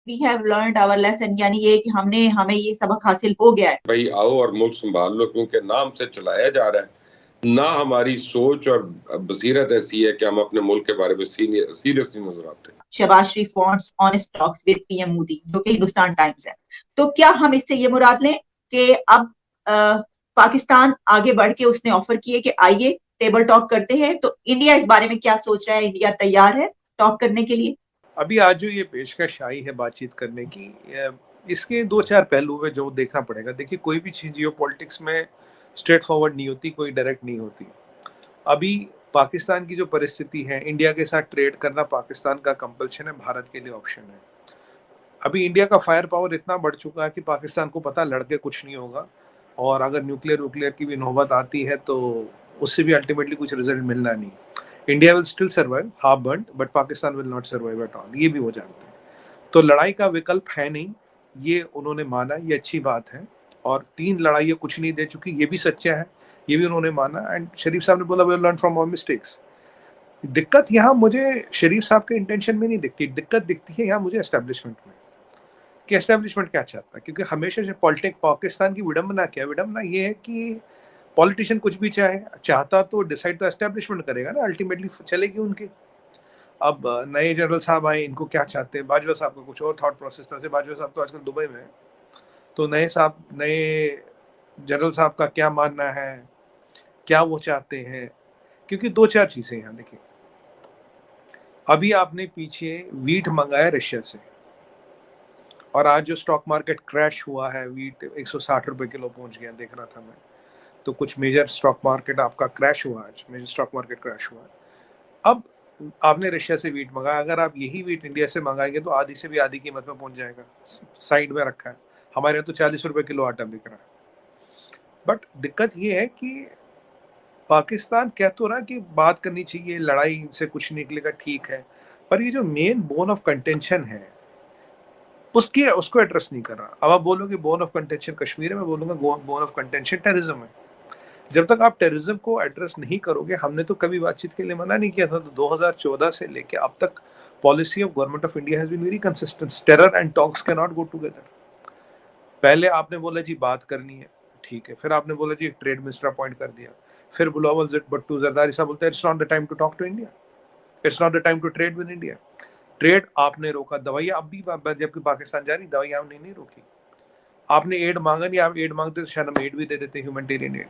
We have learned our lesson, यानी ये कि हमें ये सबक हासिल हो गया है। भाई आओ और मुल्क संभाल लो, क्योंकि नाम से चलाया जा रहा है, ना हमारी सोच और बसीरत ऐसी है कि हम अपने मुल्क के बारे में सीरियसली नजर आते हैं। Shehbaz Sharif wants honest talks with PM Modi, जो कि हिंदुस्तान टाइम्स है। तो क्या हम इससे ये मुराद लें कि अब पाकिस्तान आगे बढ़ के उसने ऑफर किए कि आइए टेबल टॉक करते हैं, तो इंडिया इस बारे में क्या सोच रहा है? इंडिया तैयार है टॉक करने के लिए? अभी आज जो ये पेशकश आई है बातचीत करने की, इसके दो चार पहलू है जो देखना पड़ेगा। देखिए, कोई भी चीज जियो पॉलिटिक्स में स्ट्रेट फॉरवर्ड नहीं होती, कोई डायरेक्ट नहीं होती। अभी पाकिस्तान की जो परिस्थिति है, इंडिया के साथ ट्रेड करना पाकिस्तान का कंपल्शन है, भारत के लिए ऑप्शन है। अभी इंडिया का फायर पावर इतना बढ़ चुका है कि पाकिस्तान को पता लड़के कुछ नहीं होगा, और अगर न्यूक्लियर की भी नौबत आती है तो उससे भी अल्टीमेटली कुछ रिजल्ट मिलना नहीं। India will still survive, half burned, but Pakistan will not survive at all, ये भी वो जानते हैं। तो लड़ाई का विकल्प है नहीं, ये उन्होंने माना, ये अच्छी बात है। और 3 लड़ाइयाँ कुछ नहीं दे चुकी, ये भी सच्चा है, ये भी उन्होंने माना। एंड शरीफ साहब ने बोला we learn from our mistakes. दिक्कत यहाँ मुझे शरीफ साहब के इंटेंशन में नहीं दिखती, दिक्कत दिखती है यहाँ मुझे एस्टेब्लिशमेंट में, कि एस्टेब्लिशमेंट क्या चाहता है। क्योंकि हमेशा से पॉलिटिक पाकिस्तान की विडंबना क्या है, विडंबना ये है कि पॉलिटिशियन कुछ भी चाहता तो डिसाइड तो एस्टेब्लिशमेंट करेगा ना, अल्टीमेटली चलेगी उनकी। अब नए जनरल साहब आए, इनको क्या चाहते हैं? बाजवा साहब का कुछ और थॉट प्रोसेस था, बाजवा साहब तो आजकल दुबई में है। तो नए जनरल साहब का क्या मानना है, क्या वो चाहते हैं? क्योंकि 2-4 चीजें यहाँ देखिए, अभी आपने पीछे वीट मंगाया रशिया से, और आज जो स्टॉक मार्केट क्रैश हुआ है, वीट 160 रुपए किलो पहुंच गया, देख रहा था मैं। तो कुछ मेजर स्टॉक मार्केट आपका क्रैश हुआ, आज मेजर स्टॉक मार्केट क्रैश हुआ। अब आपने रशिया से वीट मंगाया, अगर आप यही वीट इंडिया से मंगाएंगे तो आधी से भी आधी कीमत में पहुंच जाएगा। साइड में रखा है, हमारे यहाँ तो 40 रुपए किलो आटा बिक रहा है। बट दिक्कत ये है कि पाकिस्तान कह तो रहा कि बात करनी चाहिए, लड़ाई से कुछ निकलेगा, ठीक है, पर ये जो मेन बोन ऑफ कंटेंशन है उसको एड्रेस नहीं कर रहा। अब आप बोलोगे बोन ऑफ कंटेंशन कश्मीर है, मैं बोलूंगा बोन ऑफ कंटेंशन टेररिज्म है। जब तक आप टेररिज्म को एड्रेस नहीं करोगे, हमने तो कभी बातचीत के लिए मना नहीं किया था। तो 2014 से लेके अब तक policy of government of India has been very consistent, terror and talks can not go together. पहले आपने बोला जी बात करनी है, ठीक है, फिर आपने बोला जी एक ट्रेड मिनिस्टर अपॉइंट कर दिया, फिर बिलावल भुट्टो जरदारी साहब बोलते हैं it's not the time to talk to India, it's not the time to trade with India. Trade आपने रोका, दवाइयां अब भी जबकि पाकिस्तान जा रही, दवाइयां हमने नहीं रोकी। आपने एड मांगा नहीं, आप एड मांगते तो शायद हम एड भी दे देते, ह्यूमैनिटेरियन एड।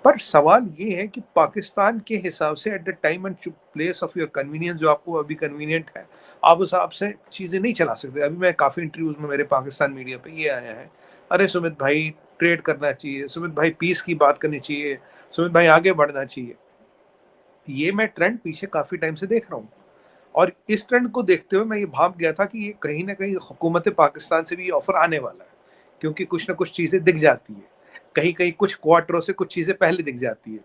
पर सवाल ये है कि पाकिस्तान के हिसाब से at the time and place of your convenience, जो आपको अभी कन्वीनियंट है, आप उस हिसाब से चीजें नहीं चला सकते। अभी मैं काफी इंटरव्यूज में मेरे पाकिस्तान मीडिया पे ये आया है, अरे सुमित भाई ट्रेड करना चाहिए, सुमित भाई पीस की बात करनी चाहिए, सुमित भाई आगे बढ़ना चाहिए। ये मैं ट्रेंड पीछे काफी टाइम से देख रहा हूँ, और इस ट्रेंड को देखते हुए मैं ये भाप गया था कि ये कहीं ना कहीं हुकूमत पाकिस्तान से भी ये ऑफर आने वाला है, क्योंकि कुछ ना कुछ चीजें दिख जाती है, कहीं कहीं कुछ क्वार्टरों से कुछ चीजें पहले दिख जाती है।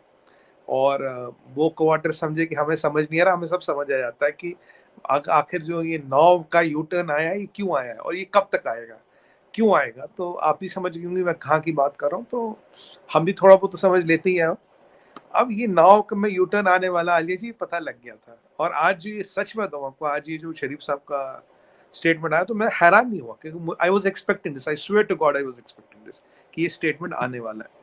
और वो क्वार्टर समझे कि हमें समझ नहीं आ रहा, हमें सब समझ आ जाता है कि आखिर जो ये 9 का यू टर्न आया है, ये क्यों आया है और ये कब तक आएगा, क्यों आएगा। तो आप भी समझ गए होंगे मैं कहाँ की बात कर रहा हूँ, तो हम भी थोड़ा बहुत तो समझ लेते ही हैं। अब ये 9 में यू टर्न आने वाला आलिया जी पता लग गया था। और आज जो ये सच में बताऊँ आपको, आज ये जो शरीफ साहब का स्टेटमेंट आया तो मैं हैरान नहीं हुआ, क्योंकि I was expecting this, I swear to God I was expecting this, कि ये स्टेटमेंट आने वाला है।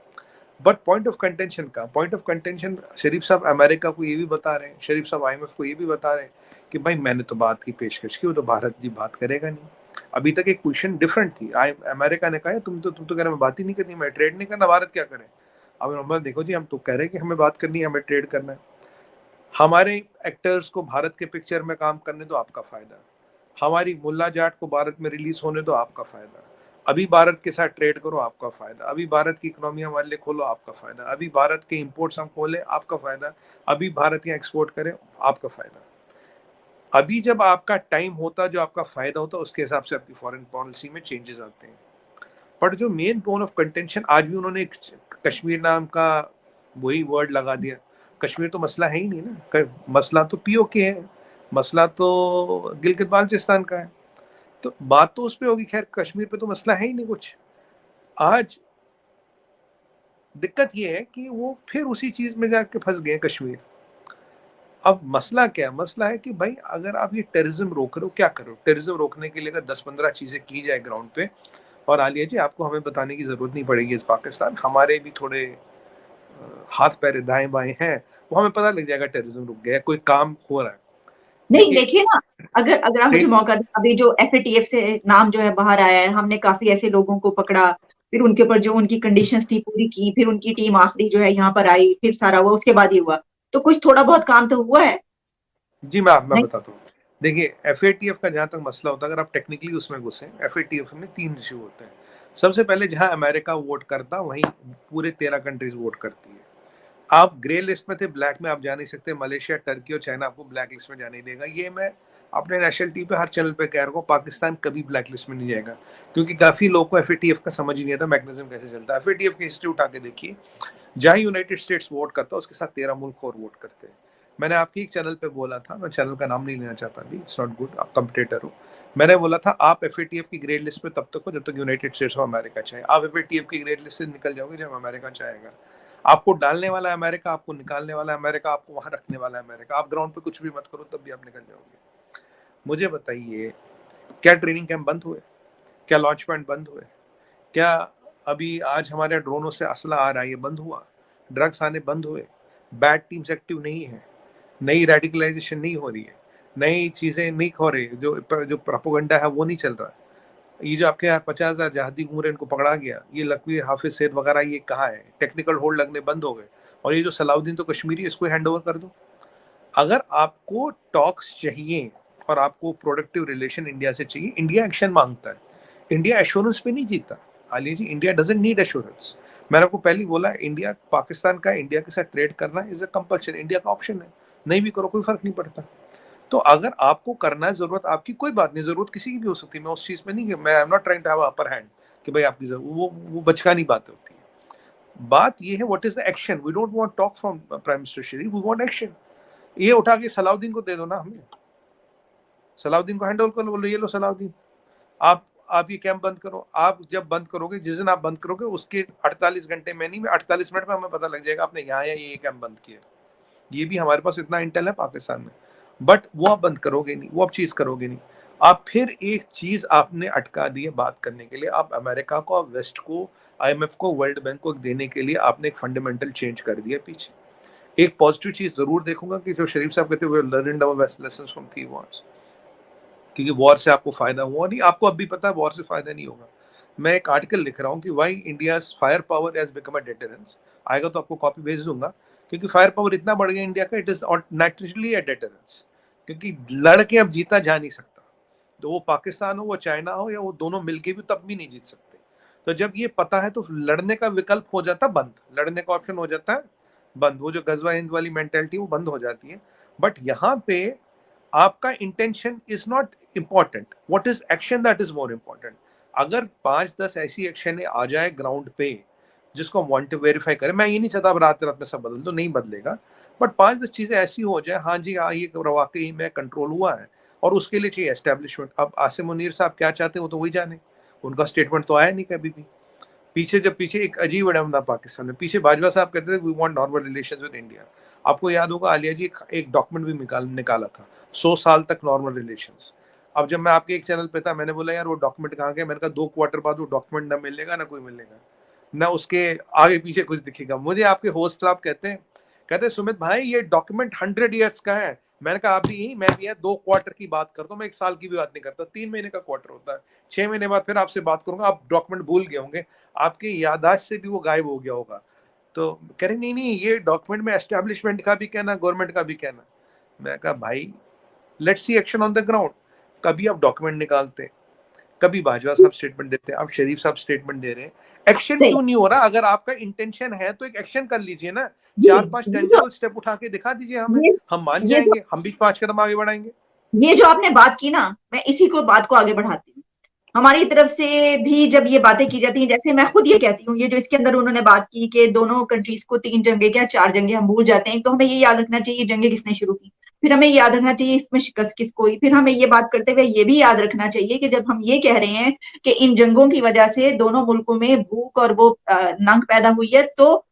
बट पॉइंट ऑफ कंटेंशन का, पॉइंट ऑफ कंटेंशन शरीफ साहब अमेरिका को ये भी बता रहे हैं, शरीफ साहब IMF को ये भी बता रहे हैं कि भाई मैंने तो बात की पेशकश की, वो तो भारत जी बात करेगा नहीं। अभी तक एक पोजीशन डिफरेंट थी, अमेरिका ने कहा तुम तो कह रहे मैं बात ही नहीं करनी, मैं ट्रेड नहीं करना, भारत क्या करे। अब नॉर्मल देखो जी, हम तो कह रहे हैं कि हमें बात करनी है, हमें ट्रेड करना है। हमारे एक्टर्स को भारत के पिक्चर में काम करने दो, आपका फायदा। हमारी मुल्ला जाट को भारत में रिलीज होने दो, आपका फायदा। अभी भारत के साथ ट्रेड करो, आपका फायदा। अभी भारत की इकोनॉमी हमारे लिए खोलो, आपका फायदा। अभी भारत के इंपोर्ट्स हम खोले, आपका फायदा। अभी भारत यहाँ एक्सपोर्ट करें, आपका फायदा। अभी जब आपका टाइम होता, जो आपका फायदा होता, उसके हिसाब से आपकी फॉरेन पॉलिसी में चेंजेस आते हैं। बट जो मेन बोन ऑफ कंटेंशन, आज भी उन्होंने कश्मीर नाम का वही वर्ड लगा दिया। कश्मीर तो मसला है ही नहीं ना, मसला तो POK है, मसला तो गिलगित बाल्टिस्तान का है। तो बात तो उस पे होगी, खैर कश्मीर पे तो मसला है ही नहीं कुछ। आज दिक्कत ये है कि वो फिर उसी चीज में जाके फंस गए कश्मीर। अब मसला क्या है? मसला है कि भाई अगर आप ये टेररिज्म रोक रहे हो, क्या करो? टेररिज्म रोकने के लिए अगर 10-15 चीजें की जाए ग्राउंड पे, और आलिया जी आपको हमें बताने की जरूरत नहीं पड़ेगी, इस पाकिस्तान हमारे भी थोड़े हाथ पैर दाएं बाएं हैं, वो हमें पता लग जाएगा टेररिज्म रुक गया, कोई काम हो रहा है। नहीं देखिए ना, अगर आप मुझे देखिए मौका दें, अभी जो FATF से नाम जो है बाहर आया है, हमने काफी ऐसे लोगों को पकड़ा, फिर उनके ऊपर जो उनकी कंडीशंस थी पूरी की, फिर उनकी टीम आखिरी जो है यहाँ पर आई, फिर सारा हुआ, उसके बाद ये हुआ, तो कुछ थोड़ा बहुत काम तो हुआ है। जी मैं नहीं, बताता हूँ। देखिए FATF का जहां तक मसला होता है, अगर आप टेक्निकली उसमें घुसे, FATF में 3 इशू होते हैं। सबसे पहले जहां अमेरिका वोट करता वहीं पूरे 13 कंट्रीज वोट करती है। आप ग्रे लिस्ट में थे, ब्लैक में आप जा नहीं सकते। मलेशिया, टर्की और चाइना आपको ब्लैक लिस्ट में जाने नहीं देगा। ये मैं अपने नेशनल टीवी पे हर चैनल पे कह रहा हूँ, पाकिस्तान कभी ब्लैक लिस्ट में नहीं जाएगा, क्योंकि काफी लोगों को FATF का समझ ही नहीं आता मैकेनिज्म कैसे चलता है। FATF की हिस्ट्री उठा के देखिए, जहां यूनाइटेड स्टेट्स वोट करता है उसके साथ 13 मुल्क और वोट करते हैं। मैंने आपकी एक चैनल पे बोला था, मैं चैनल का नाम नहीं लेना चाहता अभी, इट्स नॉट गुड, आप कम्पिटेटर हो। मैंने बोला था आप FATF की ग्रे लिस्ट में तब तक हो जब तक यूनाइटेड स्टेट्स ऑफ अमेरिका चाहे। आप FATF की ग्रे लिस्ट से निकल जाओगे जब अमेरिका चाहेगा। आपको डालने वाला है अमेरिका, आपको निकालने वाला है अमेरिका, आपको वहां रखने वाला है अमेरिका। आप ग्राउंड पे कुछ भी मत करो, तब भी आप निकल जाओगे। मुझे बताइए, क्या ट्रेनिंग कैंप बंद हुए? क्या लॉन्च पॉइंट बंद हुए? क्या अभी आज हमारे ड्रोनों से असला आ रहा है, ये बंद हुआ? ड्रग्स आने बंद हुए? बैड टीम्स एक्टिव नहीं है? नई रेडिकलाइजेशन नहीं हो रही है? नई चीजें नहीं हो रही, जो प्रोपेगेंडा है वो नहीं चल रहा। ये जो आपके यहाँ 50,000 जहादी घूम रहे, इनको पकड़ा गया, ये लकवी हाफिज सैद वगैरह, ये कहाँ है? टेक्निकल होल्ड लगने बंद हो गए। और ये जो सलाउद्दीन तो कश्मीरी, इसको हैंड ओवर कर दो। अगर आपको टॉक्स चाहिए और आपको प्रोडक्टिव रिलेशन इंडिया से चाहिए, इंडिया एक्शन मांगता है। इंडिया एश्योरेंस पे नहीं जीता आलिया जी, इंडिया डजंट नीड एश्योरेंस। मैंने आपको पहले बोला, इंडिया पाकिस्तान का इंडिया के साथ ट्रेड करना इज अ कंपल्शन, इंडिया का ऑप्शन है, नहीं भी करो कोई फर्क नहीं पड़ता। तो अगर आपको करना है, जरूरत आपकी, कोई बात नहीं, जरूरत किसी की भी हो सकती है, मैं उस चीज में नहीं, मैं I am not trying to have upper hand कि भाई आपकी वो बचकानी बात होती है। बात ये है what is the action. We don't want talk from prime minister Sharif, we want action. ये उठा के सलाउद्दीन को दे दो ना, हमें सलाउद्दीन को हैंड ओवर कर लो, बोलो ये लो सलाउद्दीन, आप ये कैंप बंद करो। आप जब बंद करोगे, जिस दिन आप बंद करोगे उसके 48 घंटे में नहीं, 48 मिनट में हमें पता लग जाएगा आपने यहाँ या ये कैंप बंद किया। ये भी हमारे पास इतना इंटेल है पाकिस्तान में, बट वो आप बंद करोगे नहीं, वो आप चीज करोगे नहीं। आप फिर एक चीज आपने अटका दी है बात करने के लिए, आप अमेरिका को, वेस्ट को, IMF को, वर्ल्ड बैंक को देने के लिए आपने एक फंडामेंटल चेंज कर दिया पीछे। एक पॉजिटिव चीज जरूर देखूंगा कि जो शरीफ साहब कहते हुए learning our lessons from 3 wars, क्योंकि वॉर से आपको फायदा हुआ नहीं, आपको अब भी पता है वॉर से फायदा नहीं होगा। मैं एक आर्टिकल लिख रहा हूँ कि why India's fire power has become a deterrence, आएगा तो आपको कॉपी भेज दूंगा, क्योंकि फायर पावर इतना बढ़ गया इंडिया का, it is naturally a deterrence, क्योंकि लड़के अब जीता जा नहीं सकता। तो वो पाकिस्तान हो, वो चाइना हो, या वो दोनों मिलके भी तब भी नहीं जीत सकते। तो जब ये पता है तो लड़ने का विकल्प हो जाता बंद, लड़ने का ऑप्शन हो जाता है बंद, वो जो गजवा हिंद वाली मेंटेलिटी वो बंद हो जाती है। बट यहाँ पे आपका intention is not important, what is action, that is more important. अगर 5-10 ऐसी एक्शन आ जाए ग्राउंड पे जिसको हम वांट टू वेरीफाई करें, मैं ये नहीं चाहता अब रात रात में सब बदल दो, नहीं बदलेगा, बट 5-10 चीजें ऐसी हो जाए, हाँ जी हाँ ये वाकई में कंट्रोल हुआ है, और उसके लिए चाहिए एस्टेब्लिशमेंट। अब आसिम मुनीर साहब क्या चाहते हैं वो तो वही जाने, उनका स्टेटमेंट तो आया नहीं कभी भी। पीछे एक अजीब एडम था पाकिस्तान में, पीछे बाजवा साहब कहते थे we want normal relations with India. आपको याद होगा आलिया जी एक डॉक्यूमेंट भी निकाला था, 100 साल तक नॉर्मल रिलेशंस। अब जब मैं आपके एक चैनल पे था, मैंने बोला यार वो डॉक्यूमेंट कहाँ गया, मैंने कहा 2 क्वार्टर बाद वो डॉक्यूमेंट ना मिलेगा ना कोई मिलेगा, ना उसके आगे पीछे कुछ दिखेगा। मुझे आपके होस्ट आप कहते सुमित भाई ये डॉक्यूमेंट 100 ईयर्स का है। मैंने कहा आप भी यही, मैं भी 2 क्वार्टर की बात करता हूँ, मैं 1 साल की भी बात नहीं करता, 3 महीने का क्वार्टर होता है, 6 महीने बाद फिर आपसे बात करूंगा, आप डॉक्यूमेंट भूल गए होंगे, आपकी याददाश्त से भी वो गायब हो गया होगा। तो कह रहे नहीं ये डॉक्यूमेंट में एस्टेब्लिशमेंट का भी कहना, गवर्नमेंट का भी कहना। मैं कहा भाई let's see action on the ground. कभी आप डॉक्यूमेंट निकालते, कभी बाजवा साहब स्टेटमेंट देते हैं, आप शरीफ साहब स्टेटमेंट दे रहे हैं, एक्शन क्यों नहीं हो रहा? अगर आपका इंटेंशन है तो एक एक्शन कर लीजिए ना, 4-5 टेंजिबल स्टेप उठा के दिखा दीजिए हमें, हम मान जाएंगे, हम भी 5 कदम आगे बढ़ाएंगे। ये जो आपने बात की ना, मैं इसी को बात को आगे बढ़ाती हूँ। हमारी तरफ से भी जब ये बातें की जाती हैं, जैसे मैं खुद ये कहती हूँ, ये जो इसके अंदर उन्होंने बात की कि दोनों कंट्रीज को 3 जंगे क्या 4 जंगे हम भूल जाते हैं, तो हमें ये याद रखना चाहिए जंगे किसने शुरू की, फिर हमें याद रखना चाहिए इसमें शिकस्त किसको हुई, फिर हमें ये बात करते हुए ये भी याद रखना चाहिए कि जब हम ये कह रहे हैं कि इन जंगों की वजह से दोनों मुल्कों में भूख और वो नंग पैदा हुई है, तो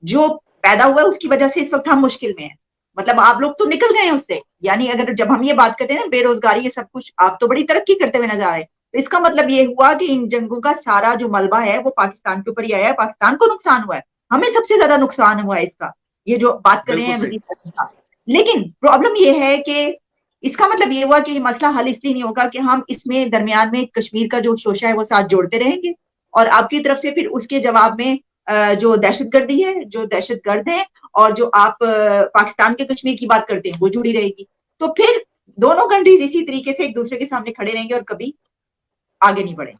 जो पैदा हुआ है उसकी वजह से इस वक्त हम मुश्किल में हैं। मतलब आप लोग तो निकल गए हैं उससे। यानी अगर जब हम ये बात करते हैं ना बेरोजगारी ये सब कुछ, आप तो बड़ी तरक्की करते हुए नजर आ रहे हैं, तो इसका मतलब ये हुआ कि इन जंगों का सारा जो मलबा है वो पाकिस्तान के ऊपर ही आया है, पाकिस्तान को नुकसान हुआ है, हमें सबसे ज्यादा नुकसान हुआ है इसका, ये जो बात कर रहे हैं वजीर का। लेकिन प्रॉब्लम ये है कि इसका मतलब ये हुआ कि मसला हल इसलिए नहीं होगा कि हम इसमें दरमियान में कश्मीर का जो शोशा है वो साथ जोड़ते रहेंगे, और आपकी तरफ से फिर उसके जवाब में जो दहशतगर्दी है, जो दहशतगर्द है, और जो आप पाकिस्तान के कश्मीर की बात करते हैं वो जुड़ी रहेगी। तो फिर दोनों कंट्रीज इसी तरीके से एक दूसरे के सामने खड़े रहेंगे और कभी आगे नहीं बढ़ेंगे।